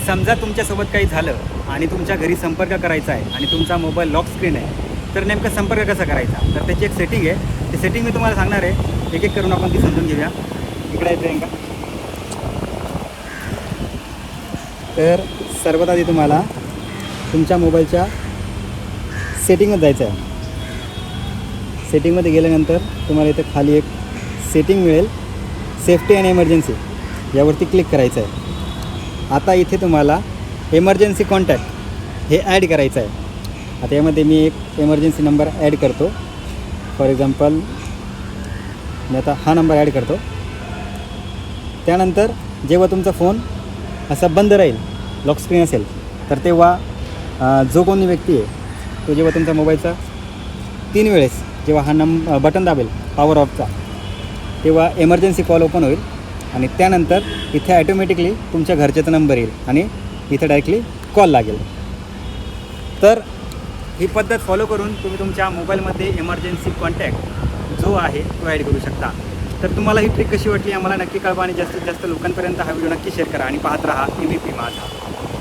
समजा तुमच्यासोबत काही झालं आणि तुमच्या घरी संपर्क करायचा आहे आणि तुमचा मोबाईल लॉक स्क्रीन आहे, तर नेमका संपर्क कसा करायचा? तर त्याची एक सेटिंग आहे. ती सेटिंग मी तुम्हाला सांगणार आहे. एक एक करून आपण ती समजून घेऊया. इकडे येते का? तर सर्वात आधी तुम्हाला तुमच्या मोबाईलच्या सेटिंगमध्ये जायचं आहे. सेटिंगमध्ये गेल्यानंतर तुम्हाला इथं खाली एक सेटिंग मिळेल, सेफ्टी अँड इमर्जन्सी, यावरती क्लिक करायचं आहे. आता इथे तुम्हाला इमर्जन्सी कॉन्टॅक्ट हे ॲड करायचं आहे. आता यामध्ये मी एक इमर्जन्सी नंबर ॲड करतो. फॉर एक्झाम्पल मी आता हा नंबर ॲड करतो. त्यानंतर जेव्हा तुमचा फोन असा बंद राहील, लॉक स्क्रीन असेल, तर तेव्हा जो कोणी व्यक्ती आहे तो जेव्हा तुमचा मोबाईलचा 3 वेळेस जेव्हा हा बटन दाबेल पॉवर ऑफचा, तेव्हा इमर्जन्सी कॉल ओपन होईल आणि त्यानंतर इथे ॲटोमॅटिकली तुमच्या घरच्याचा नंबर येईल आणि इथे डायरेक्टली कॉल लागेल. तर ही पद्धत फॉलो करून तुम्ही तुमच्या मोबाईलमध्ये इमर्जन्सी कॉन्टॅक्ट जो आहे तो ॲड करू शकता. तर तुम्हाला ही ट्रिक कशी वाटली आम्हाला नक्की कळवा आणि जास्तीत जास्त लोकांपर्यंत हा व्हिडिओ नक्की शेअर करा आणि पाहत राहा MVP माझा.